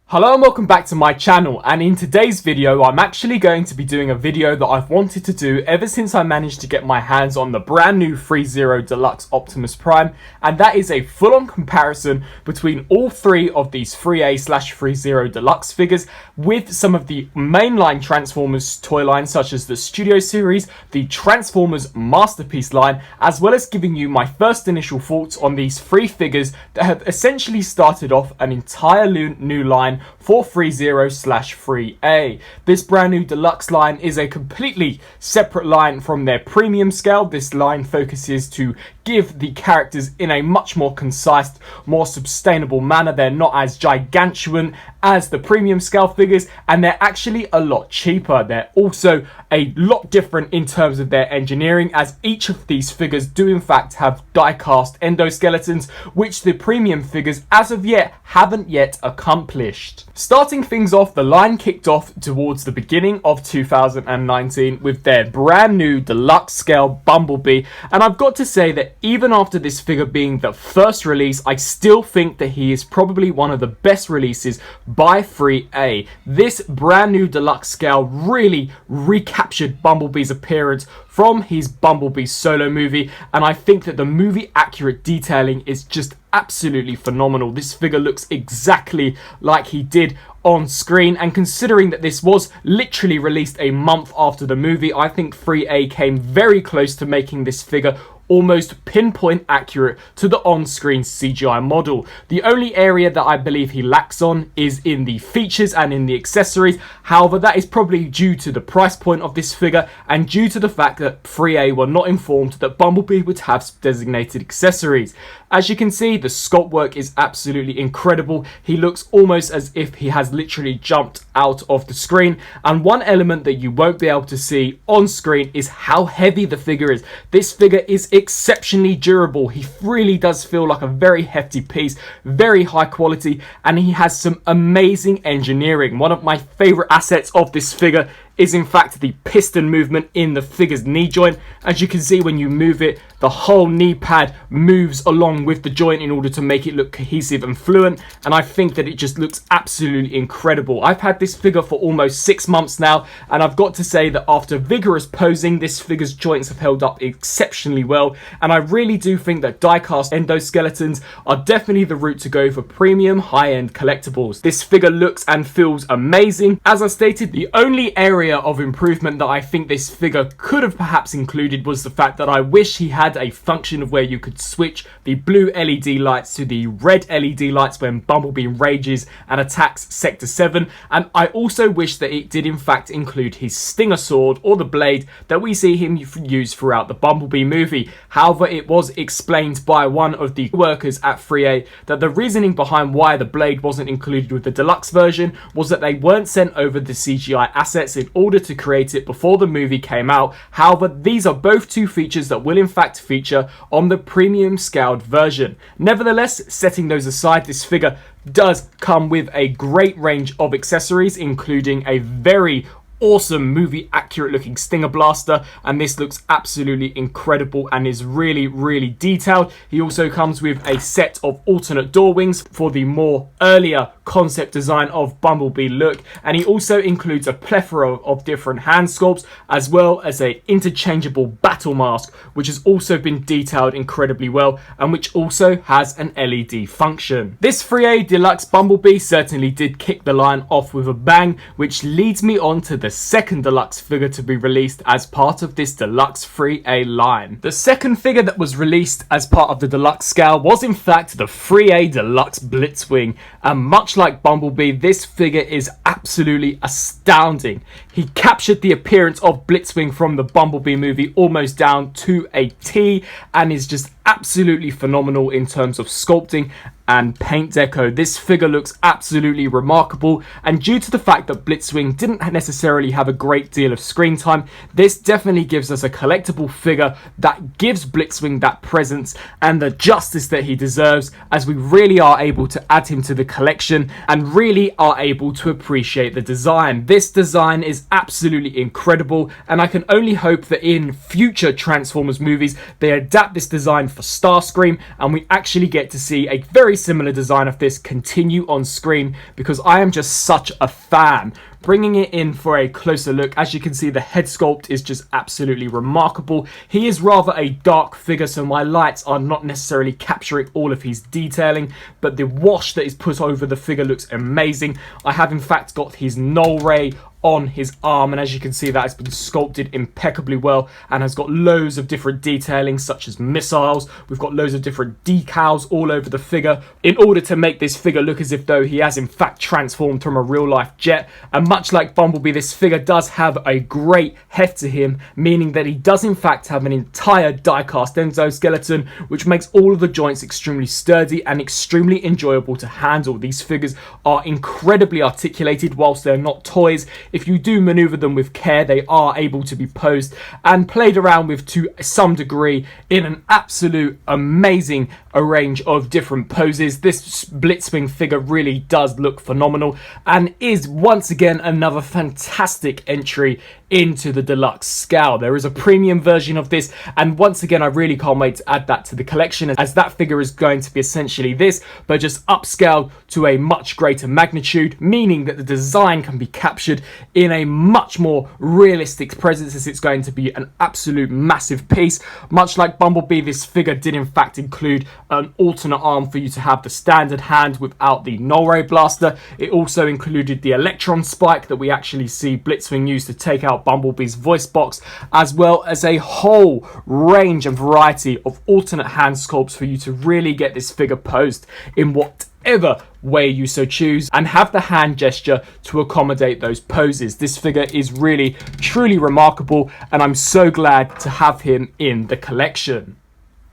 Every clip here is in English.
Hello and welcome back to my channel, and in today's video I'm actually going to be doing a video that I've wanted to do ever since I managed to get my hands on the brand new ThreeZero DLX Optimus Prime, and that is a full-on comparison between all three of these ThreeA/ThreeZero DLX figures with some of the mainline Transformers toy lines such as the Studio Series, the Transformers Masterpiece line, as well as giving you my first initial thoughts on these three figures that have essentially started off an entire new line for ThreeZero/ThreeA. This brand new deluxe line is a completely separate line from their premium scale. This line focuses to give the characters in a much more concise, more sustainable manner. They're not as gigantuan as the premium scale figures, and they're actually a lot cheaper. They're also a lot different in terms of their engineering, as each of these figures do in fact have die-cast endoskeletons, which the premium figures as of yet haven't yet accomplished. Starting things off, the line kicked off towards the beginning of 2019 with their brand new deluxe scale Bumblebee, and I've got to say that even after this figure being the first release, I still think that he is probably one of the best releases by ThreeA. This brand new deluxe scale really recaptured Bumblebee's appearance from his Bumblebee solo movie, and I think that the movie accurate detailing is just absolutely phenomenal. This figure looks exactly like he did on screen, and considering that this was literally released a month after the movie, I think ThreeA came very close to making this figure almost pinpoint accurate to the on-screen CGI model. The only area that I believe he lacks on is in the features and in the accessories. However, that is probably due to the price point of this figure and due to the fact that ThreeA were not informed that Bumblebee would have designated accessories. As you can see, the sculpt work is absolutely incredible. He looks almost as if he has literally jumped out of the screen, and one element that you won't be able to see on screen is how heavy the figure is. This figure is exceptionally durable. He really does feel like a very hefty piece, very high quality, and he has some amazing engineering. One of my favorite assets of this figure is in fact the piston movement in the figure's knee joint. As you can see, when you move it, the whole knee pad moves along with the joint in order to make it look cohesive and fluent, and I think that it just looks absolutely incredible. I've had this figure for almost 6 months now, and I've got to say that after vigorous posing, this figure's joints have held up exceptionally well, and I really do think that die-cast endoskeletons are definitely the route to go for premium high-end collectibles. This figure looks and feels amazing. As I stated, the only area of improvement that I think this figure could have perhaps included was the fact that I wish he had a function of where you could switch the blue LED lights to the red LED lights when Bumblebee rages and attacks Sector 7, and I also wish that it did in fact include his Stinger sword or the blade that we see him use throughout the Bumblebee movie. However, it was explained by one of the workers at ThreeA that the reasoning behind why the blade wasn't included with the deluxe version was that they weren't sent over the CGI assets in order to create it before the movie came out. However, these are both two features that will in fact feature on the premium scaled version. Nevertheless, setting those aside, this figure does come with a great range of accessories, including a very awesome movie accurate looking Stinger blaster, and this looks absolutely incredible and is really detailed. He also comes with a set of alternate door wings for the more earlier concept design of Bumblebee look, and he also includes a plethora of different hand sculpts as well as a interchangeable battle mask, which has also been detailed incredibly well and which also has an LED function. This ThreeA Deluxe Bumblebee certainly did kick the line off with a bang, which leads me on to the second deluxe figure to be released as part of this deluxe ThreeA line. The second figure that was released as part of the deluxe scale was in fact the ThreeA Deluxe Blitzwing, and much like Bumblebee, this figure is absolutely astounding. He captured the appearance of Blitzwing from the Bumblebee movie almost down to a T, and is just absolutely phenomenal in terms of sculpting and paint deco. This figure looks absolutely remarkable, and due to the fact that Blitzwing didn't necessarily have a great deal of screen time, this definitely gives us a collectible figure that gives Blitzwing that presence and the justice that he deserves, as we really are able to add him to the collection and really are able to appreciate the design. This design is absolutely incredible, and I can only hope that in future Transformers movies they adapt this design for Starscream, and we actually get to see a very similar design of this continue on screen because I am just such a fan. Bringing it in for a closer look, as you can see, the head sculpt is just absolutely remarkable. He is rather a dark figure, so my lights are not necessarily capturing all of his detailing, but the wash that is put over the figure looks amazing. I have in fact got his null ray on his arm, and as you can see, that has been sculpted impeccably well and has got loads of different detailing such as missiles. We've got loads of different decals all over the figure in order to make this figure look as if though he has in fact transformed from a real life jet. And much like Bumblebee, this figure does have a great heft to him, meaning that he does in fact have an entire die-cast endoskeleton, which makes all of the joints extremely sturdy and extremely enjoyable to handle. These figures are incredibly articulated whilst they're not toys. If you do maneuver them with care, they are able to be posed and played around with to some degree in an absolute amazing range of different poses. This Blitzwing figure really does look phenomenal and is once again another fantastic entry into the deluxe scale. There is a premium version of this, and once again I really can't wait to add that to the collection, as that figure is going to be essentially this but just upscaled to a much greater magnitude, meaning that the design can be captured in a much more realistic presence, as it's going to be an absolute massive piece. Much like Bumblebee, this figure did in fact include an alternate arm for you to have the standard hand without the null ray blaster. It also included the electron spike that we actually see Blitzwing use to take out Bumblebee's voice box, as well as a whole range and variety of alternate hand sculpts for you to really get this figure posed in whatever way you so choose and have the hand gesture to accommodate those poses. This figure is really truly remarkable, and I'm so glad to have him in the collection.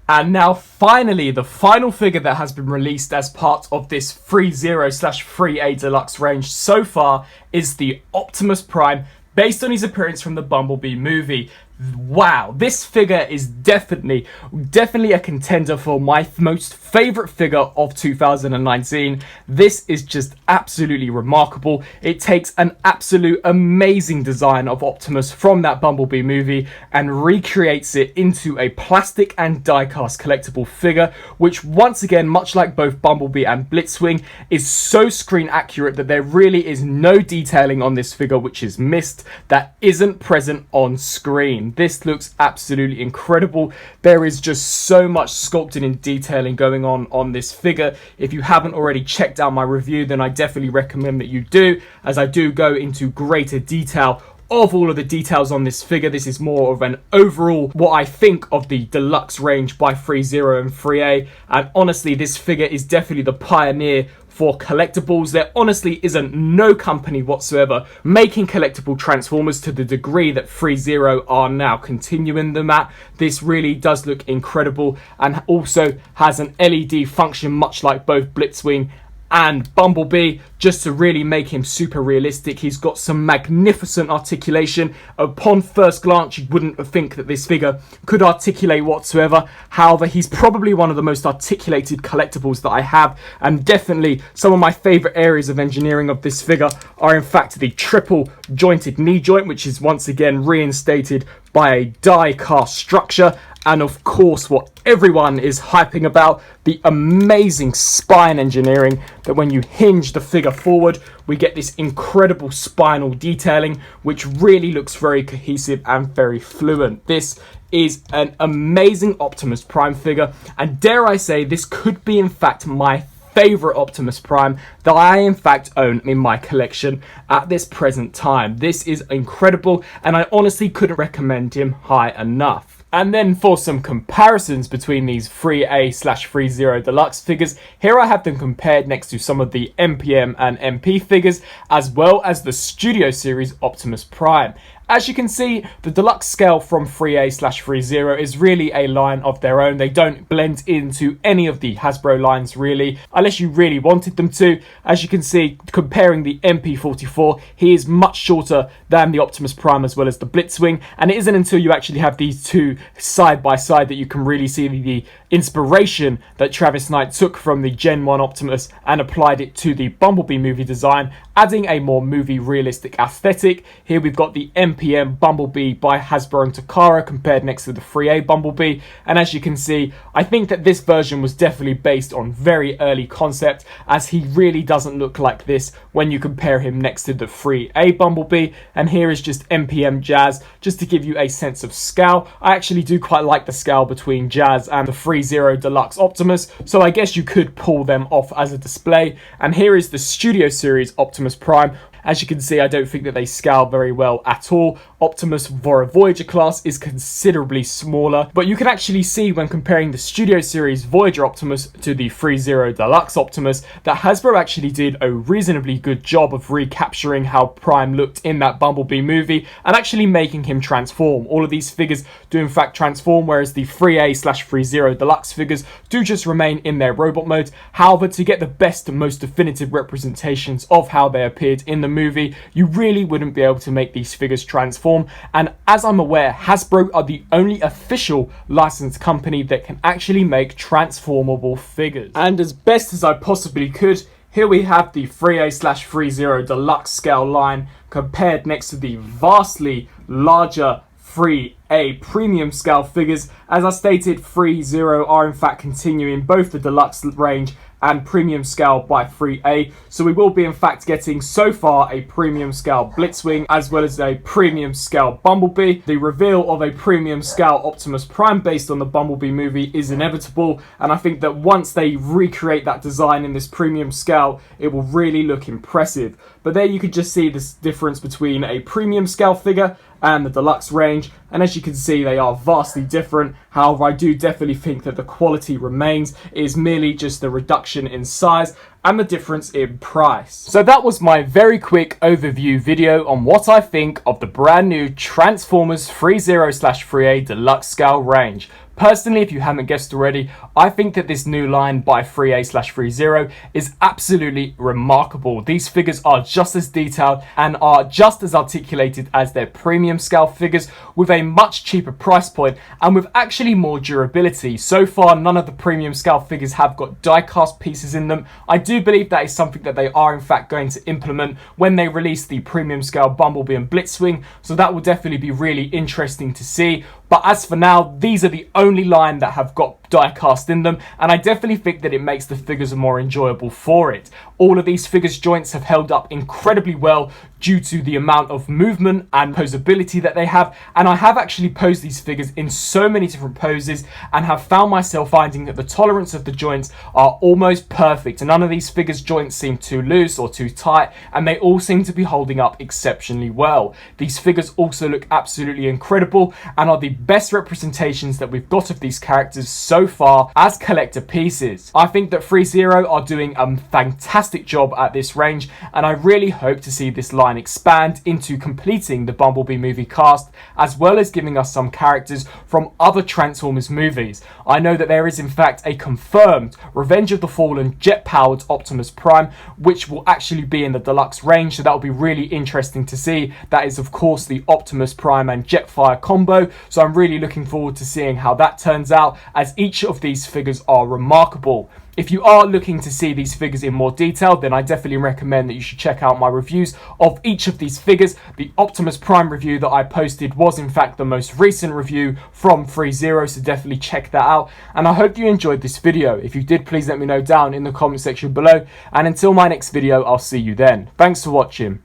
And now finally, the final figure that has been released as part of this ThreeZero/ThreeA Deluxe range so far is the Optimus Prime, based on his appearance from the Bumblebee movie. Wow, this figure is definitely a contender for my most favorite figure of 2019. This is just absolutely remarkable. It takes an absolute amazing design of Optimus from that Bumblebee movie and recreates it into a plastic and die-cast collectible figure, which once again, much like both Bumblebee and Blitzwing, is so screen accurate that there really is no detailing on this figure which is missed that isn't present on screen. This looks absolutely incredible. There is just so much sculpting and detailing going on this figure. If you haven't already checked out my review, then I definitely recommend that you do, as I do go into greater detail of all of the details on this figure. This is more of an overall what I think of the deluxe range by ThreeZero and ThreeA, and honestly this figure is definitely the pioneer for collectibles. There honestly isn't no company whatsoever making collectible Transformers to the degree that ThreeZero are now continuing them at. This really does look incredible and also has an LED function much like both Blitzwing and Bumblebee, just to really make him super realistic. He's got some magnificent articulation. Upon first glance, you wouldn't think that this figure could articulate whatsoever. However, he's probably one of the most articulated collectibles that I have, and definitely some of my favorite areas of engineering of this figure are in fact the triple jointed knee joint, which is once again reinstated by a die cast structure, and of course what everyone is hyping about, the amazing spine engineering, that when you hinge the figure forward we get this incredible spinal detailing which really looks very cohesive and very fluent. This is an amazing Optimus Prime figure, and dare I say this could be in fact my favorite Optimus Prime that I in fact own in my collection at this present time. This is incredible and I honestly couldn't recommend him high enough. And then for some comparisons between these ThreeA/ThreeZero Deluxe figures, here I have them compared next to some of the MPM and MP figures, as well as the Studio Series Optimus Prime. As you can see, the deluxe scale from ThreeA/ThreeZero is really a line of their own. They don't blend into any of the Hasbro lines really, unless you really wanted them to. As you can see, comparing the MP44, he is much shorter than the Optimus Prime as well as the Blitzwing, and it isn't until you actually have these two side by side that you can really see the inspiration that Travis Knight took from the Gen 1 Optimus and applied it to the Bumblebee movie design, adding a more movie realistic aesthetic. Here we've got the MP MPM Bumblebee by Hasbro and Takara compared next to the ThreeA Bumblebee, and as you can see, I think that this version was definitely based on very early concept, as he really doesn't look like this when you compare him next to the ThreeA Bumblebee. And here is just MPM Jazz, just to give you a sense of scale. I actually do quite like the scale between Jazz and the ThreeZero DLX Optimus, so I guess you could pull them off as a display. And here is the Studio Series Optimus Prime. As you can see, I don't think that they scale very well at all. Optimus for a Voyager class is considerably smaller, but you can actually see when comparing the Studio Series Voyager Optimus to the ThreeZero DLX Optimus that Hasbro actually did a reasonably good job of recapturing how Prime looked in that Bumblebee movie and actually making him transform. All of these figures do in fact transform, whereas the ThreeA/ThreeZero DLX figures do just remain in their robot mode. However, to get the best and most definitive representations of how they appeared in the movie, you really wouldn't be able to make these figures transform. And as I'm aware, Hasbro are the only official licensed company that can actually make transformable figures. And as best as I possibly could, here we have the ThreeA/ThreeZero DLX scale line compared next to the vastly larger ThreeA premium scale figures. As I stated, ThreeZero are in fact continuing both the deluxe range and premium scale by ThreeA, so we will be in fact getting so far a premium scale Blitzwing as well as a premium scale Bumblebee. The reveal of a premium scale Optimus Prime based on the Bumblebee movie is inevitable, and I think that once they recreate that design in this premium scale, it will really look impressive. But there you can just see this difference between a premium scale figure and the deluxe range, and as you can see, they are vastly different. However, I do definitely think that the quality remains. It is merely just the reduction in size and the difference in price. So that was my very quick overview video on what I think of the brand new Transformers ThreeZero/ThreeA Deluxe Scale range. Personally, if you haven't guessed already, I think that this new line by ThreeA/ThreeZero is absolutely remarkable. These figures are just as detailed and are just as articulated as their premium scale figures, with a much cheaper price point and with actually more durability. So far, none of the premium scale figures have got die-cast pieces in them. I do believe that is something that they are in fact going to implement when they release the premium scale Bumblebee and Blitzwing, so that will definitely be really interesting to see. But as for now, these are the only line that have got die cast in them, and I definitely think that it makes the figures more enjoyable for it. All of these figures' joints have held up incredibly well due to the amount of movement and posability that they have, and I have actually posed these figures in so many different poses and have found myself finding that the tolerance of the joints are almost perfect, and none of these figures' joints seem too loose or too tight, and they all seem to be holding up exceptionally well. These figures also look absolutely incredible and are the best representations that we've got of these characters so far as collector pieces. I think that ThreeZero are doing a fantastic job at this range, and I really hope to see this line expand into completing the Bumblebee movie cast, as well as giving us some characters from other Transformers movies. I know that there is in fact a confirmed Revenge of the Fallen jet-powered Optimus Prime, which will actually be in the deluxe range, so that will be really interesting to see. That is of course the Optimus Prime and Jetfire combo, so I'm really looking forward to seeing how that turns out, as each of these figures are remarkable. If you are looking to see these figures in more detail, then I definitely recommend that you should check out my reviews of each of these figures. The Optimus Prime review that I posted was in fact the most recent review from ThreeZero, so definitely check that out. And I hope you enjoyed this video. If you did, please let me know down in the comment section below. And until my next video, I'll see you then. Thanks for watching.